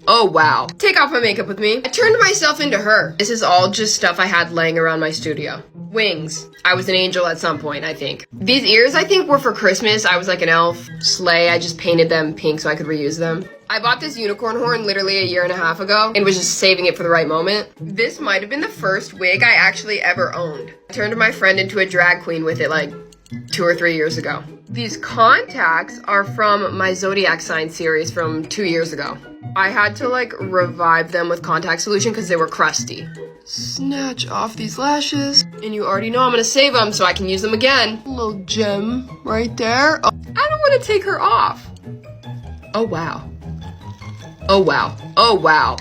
Oh wow. Take off my makeup with me. I turned myself into her. This is all just stuff I had laying around my studio. Wings. I was an angel at some point, I think. These ears, I think, were for Christmas. I was like an elf. Sleigh, I just painted them pink so I could reuse them. I bought this unicorn horn literally a year and a half ago and was just saving it for the right moment. This might have been the first wig I actually ever owned. I turned my friend into a drag queen with it like 2 or 3 years ago. These contacts are from my zodiac sign series from 2 years ago. I had to like revive them with contact solution because they were crusty. Snatch off these lashes, and you already know I'm gonna save them so I can use them again. A little gem right there. Oh, I don't want to take her off. Oh wow. Oh wow. Oh wow.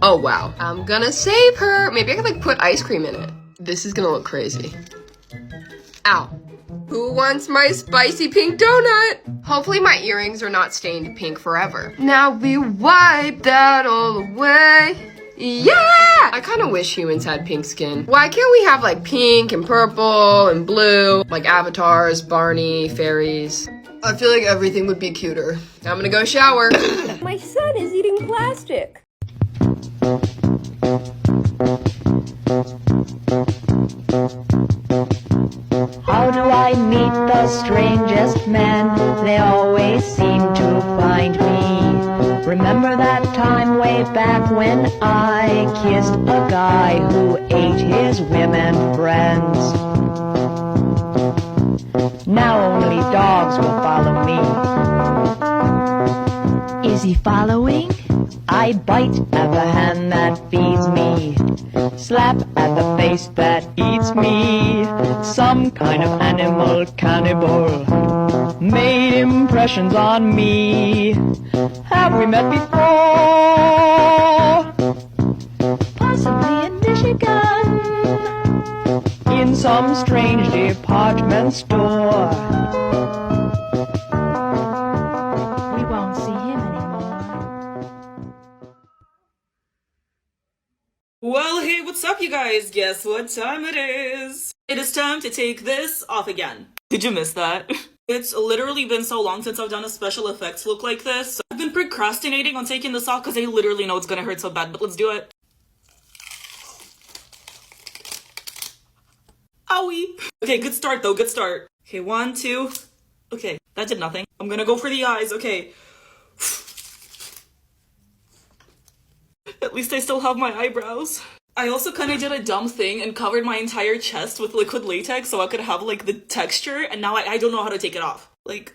Oh wow. I'm gonna save her. Maybe I could like put ice cream in it. This is gonna look crazy. Ow. Who wants my spicy pink donut? Hopefully my earrings are not stained pink forever. Now we wipe that all away. Yeah! I kind of wish humans had pink skin. Why can't we have like pink and purple and blue? Like avatars, Barney, fairies. I feel like everything would be cuter. I'm gonna go shower. My son is eating plastic. How do I meet the strangest men? They always seem to find me. Remember that time way back when I kissed a guy who ate his women friends? Now only dogs will follow me. Is he following? I bite at the hand that feeds me, slap at the face that eats me. Some kind of animal cannibal made impressions on me. Have we met before? Possibly in Michigan, in some strange department store. We won't see him anymore. Well, hey, what's up, you guys? Guess what time it is? It is time to take this off again. Did you miss that? It's literally been so long since I've done a special effects look like this. I've been procrastinating on taking this off because I literally know it's gonna hurt so bad, but let's do it. Owie! Okay, good start though, good start. Okay, 1, 2. Okay, that did nothing. I'm gonna go for the eyes, okay. At least I still have my eyebrows. I also kind of did a dumb thing and covered my entire chest with liquid latex so I could have like the texture, and now I don't know how to take it off. Like,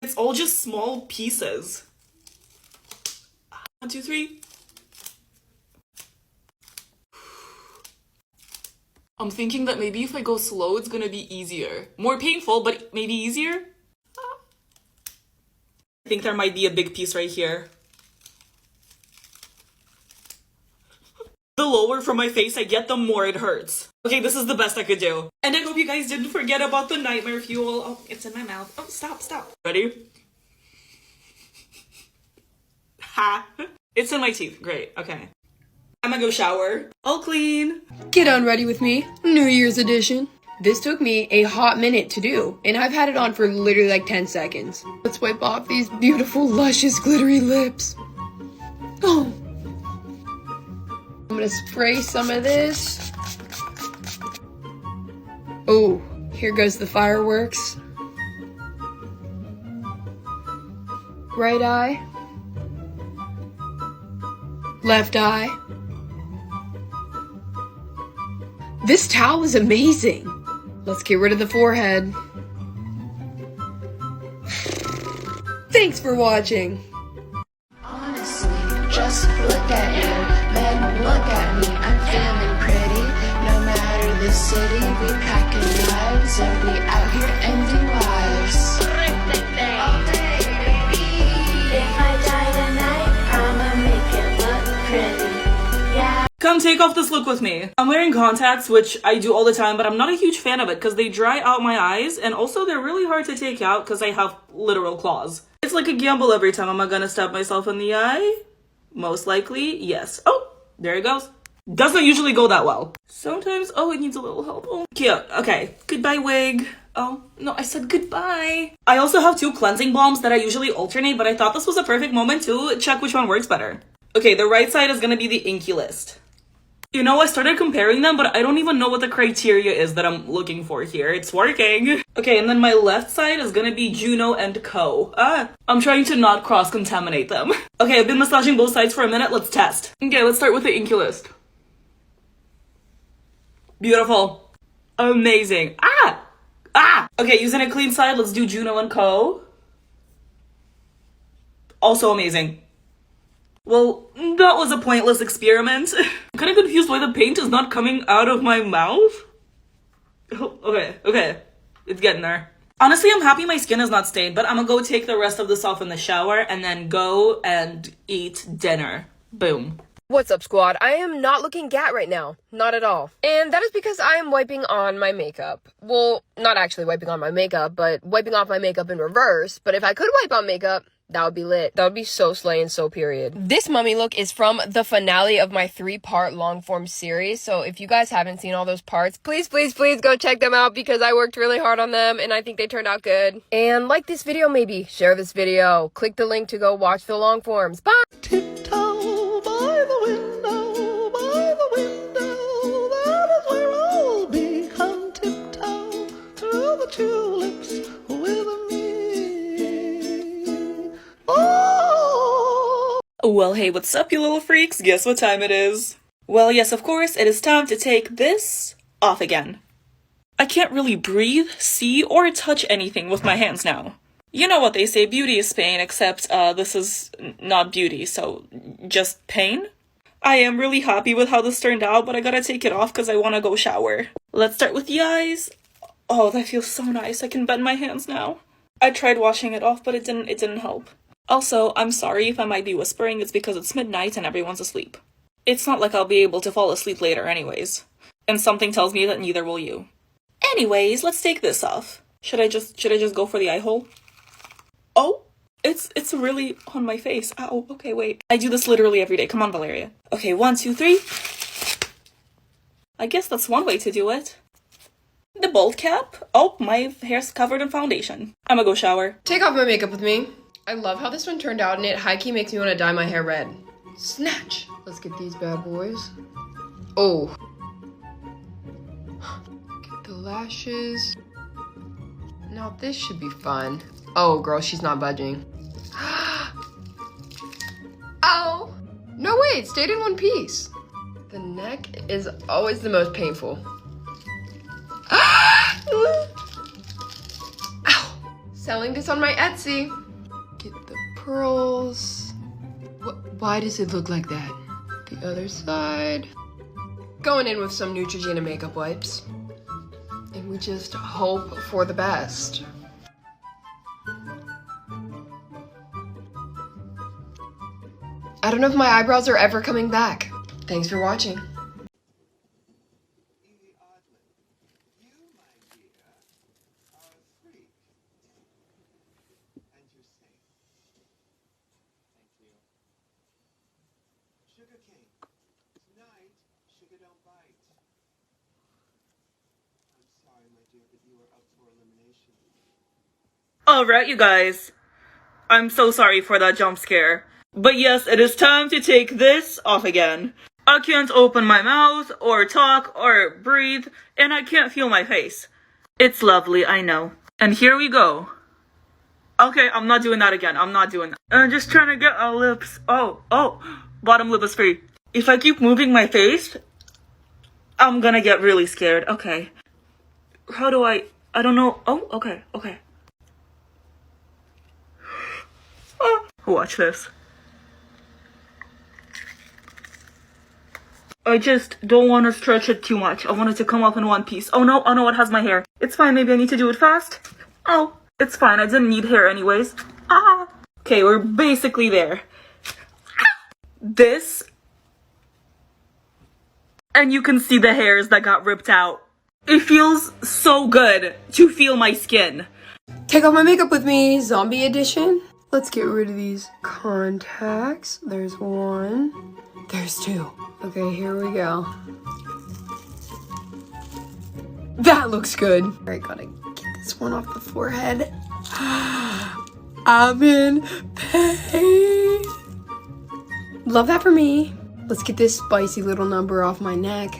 it's all just small pieces. 1, 2, 3. I'm thinking that maybe if I go slow, it's gonna be easier. More painful, but maybe easier? I think there might be a big piece right here. The lower from my face I get, the more it hurts. Okay, this is the best I could do. And I hope you guys didn't forget about the nightmare fuel. Oh, it's in my mouth. Oh, stop. Ready? Ha! It's in my teeth. Great, okay. I'm gonna go shower. All clean. Get on ready with me. New Year's edition. This took me a hot minute to do, and I've had it on for literally like 10 seconds. Let's wipe off these beautiful, luscious, glittery lips. Oh. I'm gonna spray some of this. Oh, here goes the fireworks. Right eye. Left eye. This towel is amazing. Let's get rid of the forehead. Thanks for watching. Honestly, just look at you, then look at me. I'm feeling pretty. No matter the city, we packing lives and we out here ending lives. If I die tonight, I'ma make it look pretty. Yeah. Come take off this look with me. I'm wearing contacts, which I do all the time, but I'm not a huge fan of it because they dry out my eyes, and also they're really hard to take out because I have literal claws. It's like a gamble every time. Am I gonna stab myself in the eye? Most likely, yes. Oh, there it goes. Doesn't usually go that well. Sometimes, oh, it needs a little help. Oh, cute. Okay, goodbye wig. Oh, no, I said goodbye. I also have 2 cleansing balms that I usually alternate, but I thought this was a perfect moment to check which one works better. Okay, the right side is gonna be the Inky List. You know, I started comparing them, but I don't even know what the criteria is that I'm looking for here. It's working. Okay, and then my left side is gonna be Juno and Co. I'm trying to not cross-contaminate them. Okay, I've been massaging both sides for a minute. Let's test. Okay, let's start with the Inky List. Beautiful. Amazing. Okay, using a clean side, let's do Juno and Co. Also amazing. Well, that was a pointless experiment. I'm kind of confused why the paint is not coming out of my mouth. Oh, okay. It's getting there. Honestly, I'm happy my skin is not stained, but I'm gonna go take the rest of this off in the shower and then go and eat dinner. Boom. What's up, squad? I am not looking gat right now. Not at all. And that is because I am wiping on my makeup. Well, not actually wiping on my makeup, but wiping off my makeup in reverse. But if I could wipe on makeup, that would be lit. That would be so slay and so period. This mummy look is from the finale of my 3-part long form series. So if you guys haven't seen all those parts, please go check them out because I worked really hard on them and I think they turned out good. And like this video maybe, share this video, click the link to go watch the long forms. Bye! Tiptoe by the window, that is where I'll be. Come tiptoe through the tulips with me. Oh! Well, hey, what's up, you little freaks? Guess what time it is? Well, yes, of course, it is time to take this off again. I can't really breathe, see, or touch anything with my hands now. You know what they say, beauty is pain, except this is not beauty, so just pain? I am really happy with how this turned out, but I gotta take it off because I want to go shower. Let's start with the eyes. Oh, that feels so nice. I can bend my hands now. I tried washing it off, but it didn't help. Also, I'm sorry if I might be whispering, it's because it's midnight and everyone's asleep. It's not like I'll be able to fall asleep later anyways. And something tells me that neither will you. Anyways, let's take this off. Should I just go for the eye hole? Oh, it's really on my face. Ow, okay, wait. I do this literally every day. Come on, Valeria. Okay, 1, 2, 3. I guess that's one way to do it. The bold cap. Oh, my hair's covered in foundation. I'ma go shower. Take off my makeup with me. I love how this one turned out and it high-key makes me want to dye my hair red. Snatch! Let's get these bad boys. Oh. Get the lashes. Now this should be fun. Oh, girl, she's not budging. Oh! No, wait, it stayed in one piece. The neck is always the most painful. Ow! Selling this on my Etsy. Get the pearls. Why does it look like that? The other side. Going in with some Neutrogena makeup wipes. And we just hope for the best. I don't know if my eyebrows are ever coming back. Thanks for watching. Sugar cane. Tonight, sugar don't bite. I'm sorry, my dear, but you are up for elimination. Alright, you guys. I'm so sorry for that jump scare. But yes, it is time to take this off again. I can't open my mouth, or talk, or breathe, and I can't feel my face. It's lovely, I know. And here we go. Okay, I'm not doing that again. I'm not doing that. I'm just trying to get our lips. Oh, bottom lip is free. If I keep moving my face, I'm gonna get really scared. Okay. How do I don't know. Oh, okay. Watch this. I just don't want to stretch it too much. I want it to come off in one piece. Oh no, it has my hair. It's fine, maybe I need to do it fast. Oh, it's fine, I didn't need hair anyways. Okay, we're basically there. This. And you can see the hairs that got ripped out. It feels so good to feel my skin. Take off my makeup with me, zombie edition. Let's get rid of these contacts. There's one. There's two. Okay, here we go. That looks good. Alright, gotta get this this one off the forehead. I'm in pain. Love that for me. Let's get this spicy little number off my neck.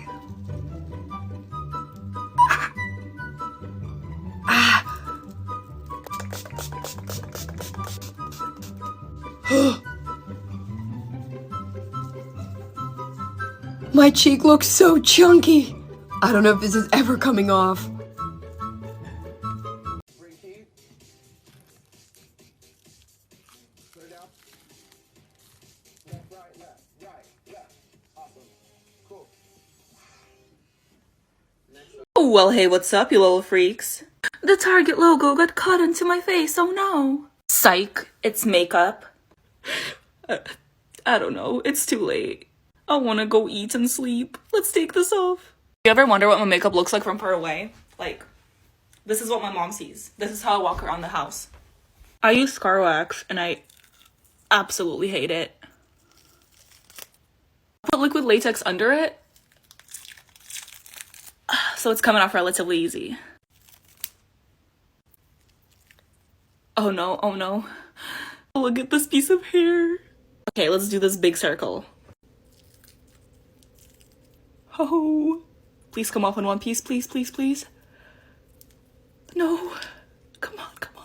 My cheek looks so chunky. I don't know if this is ever coming off. Well, hey, what's up, you little freaks? The Target logo got cut into my face, oh no. Psych, it's makeup. I don't know, it's too late. I wanna go eat and sleep. Let's take this off. You ever wonder what my makeup looks like from far away? Like, this is what my mom sees. This is how I walk around the house. I use scar wax and I absolutely hate it. Put liquid latex under it, so it's coming off relatively easy. Oh no, oh no. Look at this piece of hair. Okay, let's do this big circle. Oh, please come off in one piece, please, please, please. No, come on, come on.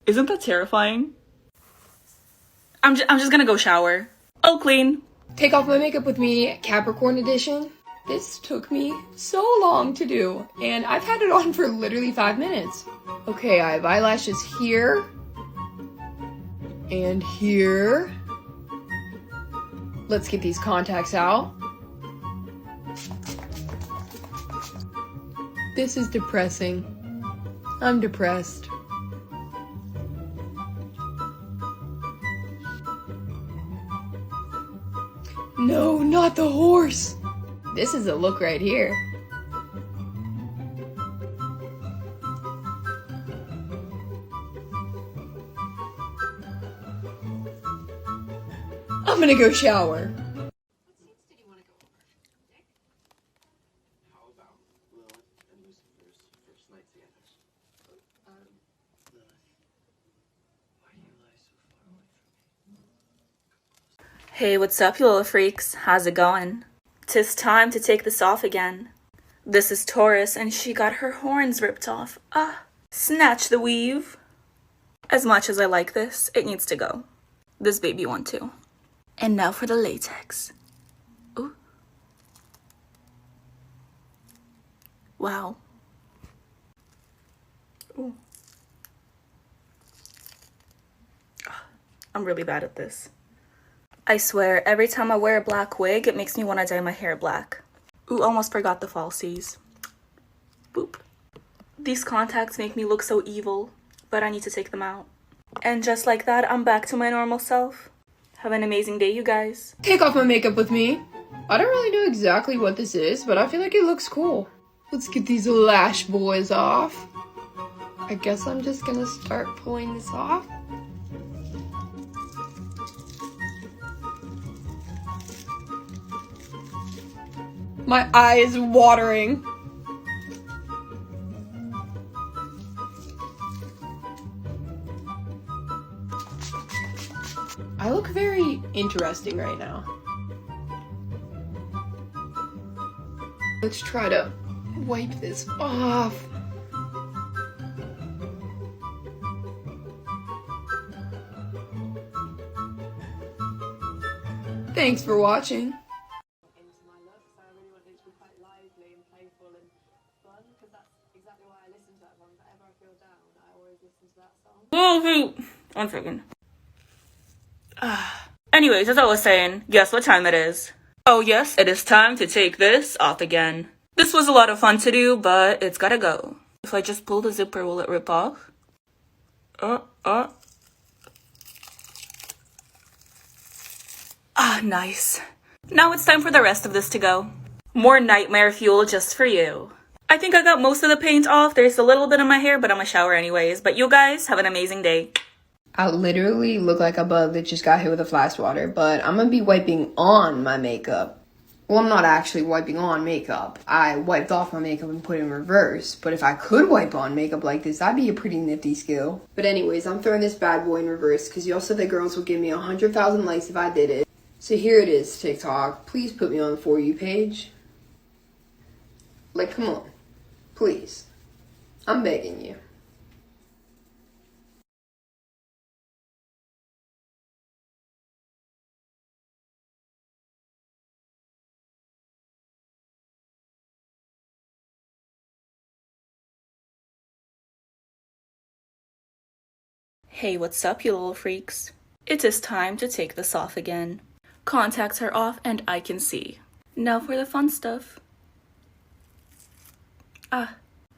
Isn't that terrifying? I'm just gonna go shower. I'll clean. Take off my makeup with me, Capricorn edition. This took me so long to do, and I've had it on for literally 5 minutes. Okay, I have eyelashes here, and here. Let's get these contacts out. This is depressing. I'm depressed. No, not the horse. This is a look right here. I'm gonna go shower. Hey, what's up, you little freaks? How's it going? 'Tis time to take this off again. This is Taurus, and she got her horns ripped off. Ah, snatch the weave. As much as I like this, it needs to go. This baby one too. And now for the latex. Ooh. Wow. Ooh. I'm really bad at this. I swear, every time I wear a black wig, it makes me want to dye my hair black. Ooh, almost forgot the falsies. Boop. These contacts make me look so evil, but I need to take them out. And just like that, I'm back to my normal self. Have an amazing day, you guys. Take off my makeup with me. I don't really know exactly what this is, but I feel like it looks cool. Let's get these lash boys off. I guess I'm just gonna start pulling this off. My eye is watering. I look very interesting right now. Let's try to wipe this off. Thanks for watching. Oh, hey, 1 second. Anyways, as I was saying, guess what time it is? Oh yes, it is time to take this off again. This was a lot of fun to do, but it's gotta go. If I just pull the zipper, will it rip off? Ah, nice. Now it's time for the rest of this to go. More nightmare fuel just for you. I think I got most of the paint off. There's a little bit in my hair, but I'm gonna shower anyways. But you guys have an amazing day. I literally look like a bug that just got hit with a flash water, but I'm gonna be wiping on my makeup. Well, I'm not actually wiping on makeup. I wiped off my makeup and put it in reverse. But if I could wipe on makeup like this, that'd be a pretty nifty skill. But anyways, I'm throwing this bad boy in reverse because y'all said that girls would give me 100,000 likes if I did it. So here it is, TikTok. Please put me on the For You page. Like, come on. Please. I'm begging you. Hey, what's up, you little freaks? It is time to take this off again. Contacts are off and I can see. Now for the fun stuff.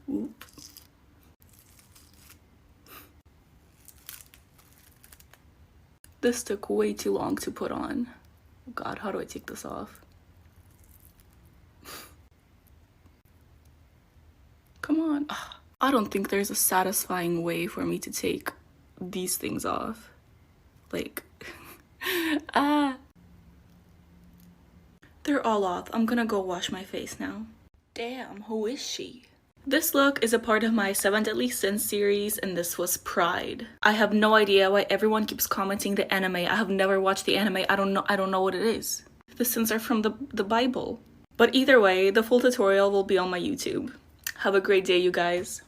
Whoop. This took way too long to put on. Oh God, how do I take this off? Come on. I don't think there's a satisfying way for me to take these things off. Like, They're all off. I'm gonna go wash my face now. Damn, who is she? This look is a part of my 7 Deadly Sins series, and this was Pride. I have no idea why everyone keeps commenting the anime. I have never watched the anime. I don't know what it is. The sins are from the Bible. But either way, the full tutorial will be on my YouTube. Have a great day, you guys.